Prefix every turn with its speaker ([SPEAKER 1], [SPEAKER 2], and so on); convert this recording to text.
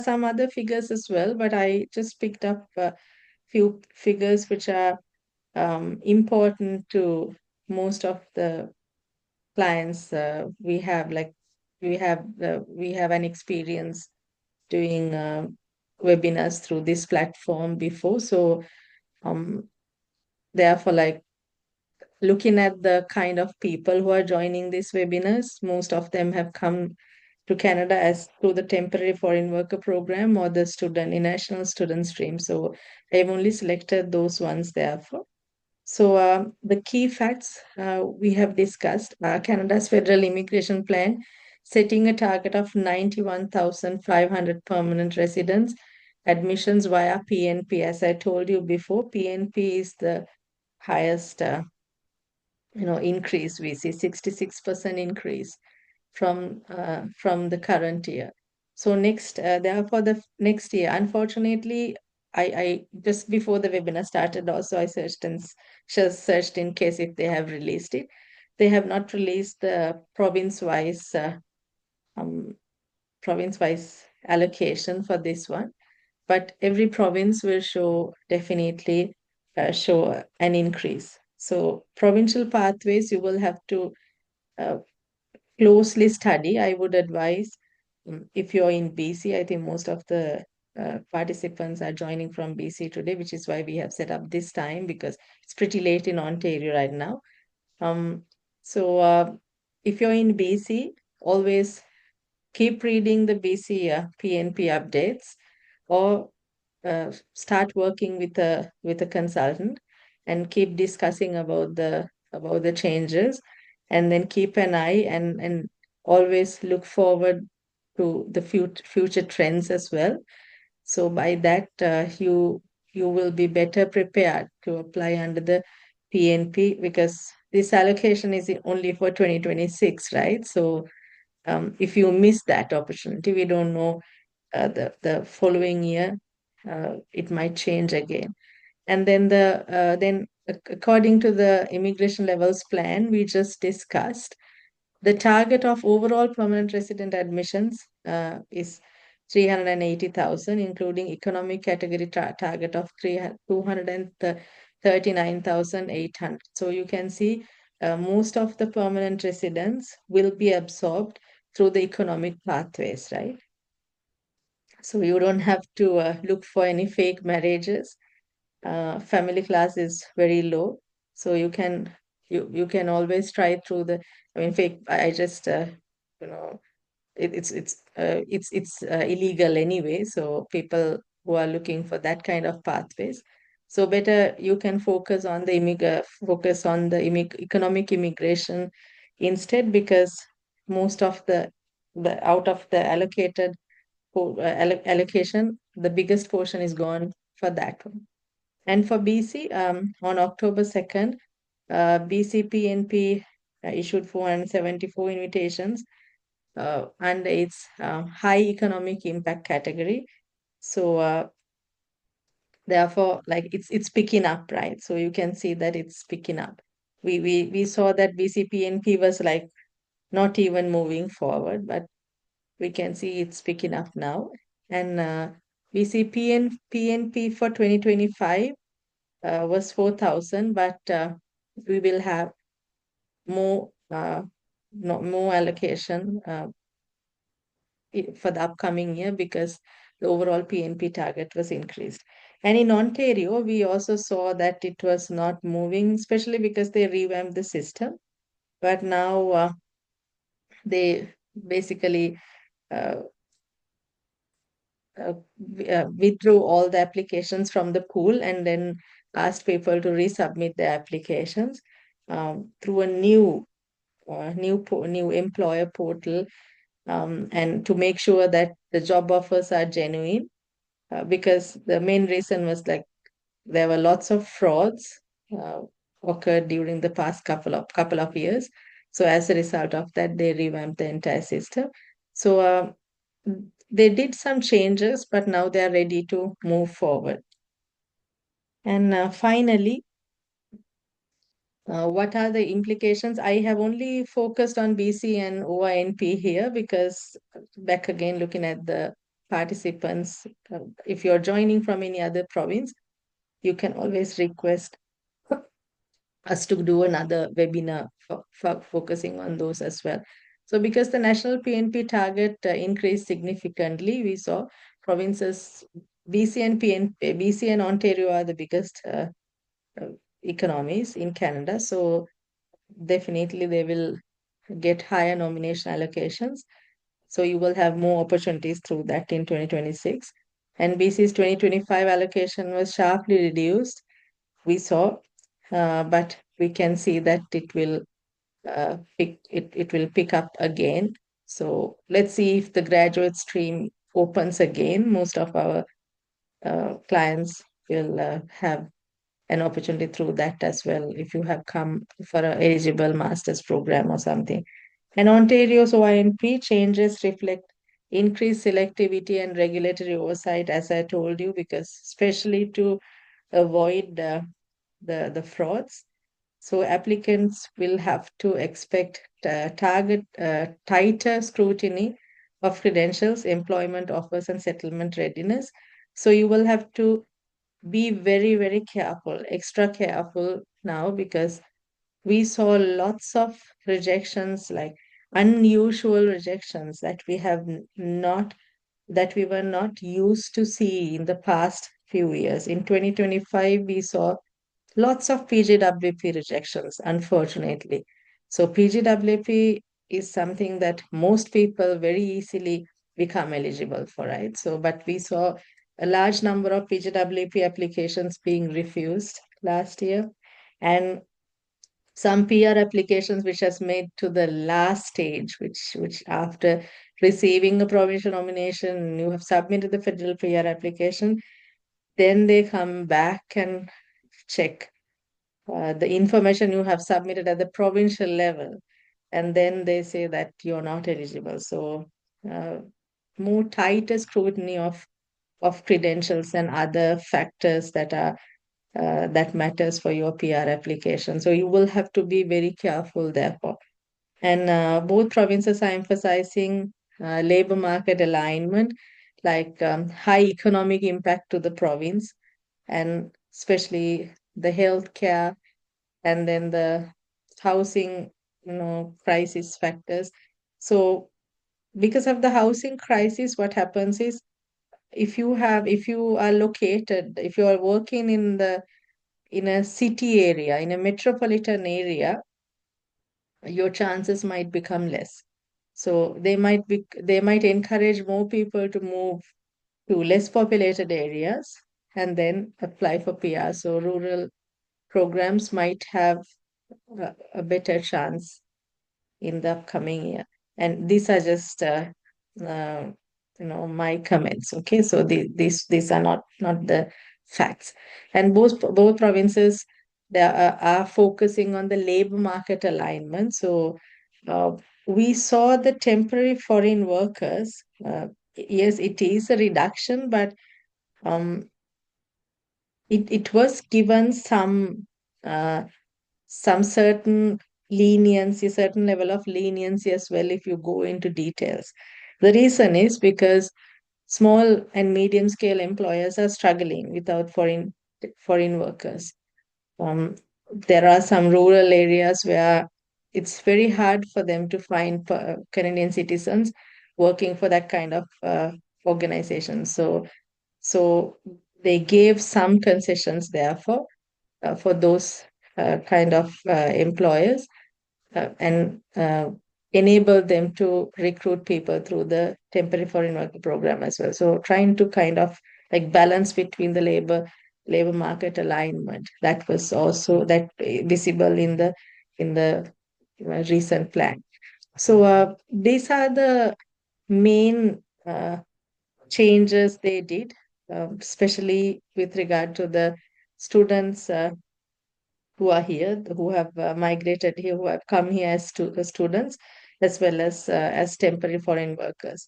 [SPEAKER 1] some other figures as well, but I just picked up a few figures which are important to most of the clients we have. Like we have an experience doing webinars through this platform before, so um, therefore, like looking at the kind of people who are joining these webinars, most of them have come to Canada as through the temporary foreign worker program or the student international student stream. So I've only selected those ones therefore. So the key facts we have discussed Canada's federal immigration plan setting a target of 91,500 permanent residents admissions via PNP. As I told you before, PNP is the highest increase. We see 66% increase from the current year. So therefore, the next year, unfortunately, I just before the webinar started, also I searched and just searched in case if they have released it. They have not released the um, province-wise allocation for this one, but every province will definitely show an increase. So provincial pathways, you will have to uh, closely study. I would advise if you're in BC, I think most of the participants are joining from BC today, which is why we have set up this time because it's pretty late in Ontario right now. Um, so if you're in BC, always keep reading the BC PNP updates or start working with a consultant and keep discussing about the changes, and then keep an eye and always look forward to the future trends as well. So by that you will be better prepared to apply under the PNP because this allocation is only for 2026, right? So if you miss that opportunity, we don't know the following year it might change again. And then according to the immigration levels plan we just discussed, the target of overall permanent resident admissions is 380,000, including economic category target of 239,800. So you can see most of the permanent residents will be absorbed through the economic pathways, right? So you don't have to look for any fake marriages. Family class is very low, so you can always try through the. I mean, fake. I just you know it's illegal anyway. So people who are looking for that kind of pathways, so better you can focus on the economic immigration instead, because most of the out of the allocation, the biggest portion is gone for that one. And for BC, on October 2nd, BC PNP issued 474 invitations and its high economic impact category. So therefore, like it's picking up, right? So you can see that it's picking up. We saw that BC PNP was like not even moving forward, but we can see it's picking up now. And we see PNP for 2025 was 4,000, but we will have more no, more allocation for the upcoming year because the overall PNP target was increased. And in Ontario, we also saw that it was not moving, especially because they revamped the system. But now they basically uh, withdrew all the applications from the pool and then asked people to resubmit their applications through a new employer portal, and to make sure that the job offers are genuine, because the main reason was like there were lots of frauds uh, occurred during the past couple of years. So as a result of that, they revamped the entire system. So they did some changes, but now they are ready to move forward. And finally, what are the implications? I have only focused on BC and OINP here because back again looking at the participants, if you're joining from any other province, you can always request us to do another webinar for focusing on those as well. So because the national PNP target increased significantly, we saw provinces BC and Ontario are the biggest uh, economies in Canada. So definitely they will get higher nomination allocations. So you will have more opportunities through that in 2026. And BC's 2025 allocation was sharply reduced, we saw, but we can see that it will pick up again. So let's see if the graduate stream opens again. Most of our clients will have an opportunity through that as well if you have come for an eligible master's program or something. And Ontario's OINP changes reflect increased selectivity and regulatory oversight, as I told you, because especially to avoid the frauds. So applicants will have to expect target tighter scrutiny of credentials, employment offers, and settlement readiness. So you will have to be very, very careful, extra careful now, because we saw lots of rejections, like unusual rejections that we have not, that we were not used to see in the past few years. In 2025, we saw lots of PGWP rejections, unfortunately. So PGWP is something that most people very easily become eligible for, right? So, but we saw a large number of PGWP applications being refused last year, and some PR applications which has made to the last stage, which after receiving a provincial nomination, you have submitted the federal PR application, then they come back and check the information you have submitted at the provincial level, and then they say that you're not eligible. So, uh, more tighter scrutiny of credentials and other factors that matters for your PR application. So you will have to be very careful, therefore. And both provinces are emphasizing labor market alignment, like high economic impact to the province, and especially the healthcare, and then the housing, crisis factors. So because of the housing crisis, what happens is, if you are located, if you are working in a city area, in a metropolitan area, your chances might become less. So they might encourage more people to move to less populated areas and then apply for PR. So rural programs might have a better chance in the upcoming year. And these are just uh, my comments. Okay, so these are not the facts. And both provinces, they are focusing on the labor market alignment. So uh, we saw the temporary foreign workers. Yes, it is a reduction, but um, it was given uh, some certain leniency, certain level of leniency as well, if you go into details. The reason is because small and medium scale employers are struggling without foreign workers. Um, there are some rural areas where it's very hard for them to find Canadian citizens working for that kind of organization. So they gave some concessions there for those kind of employers, and enable them to recruit people through the temporary foreign worker program as well. So trying to kind of like balance between the labor market alignment, that was also that visible in the recent plan. So these are the main changes they did, especially with regard to the students who are here, who have migrated here, who have come here as students, as well as temporary foreign workers.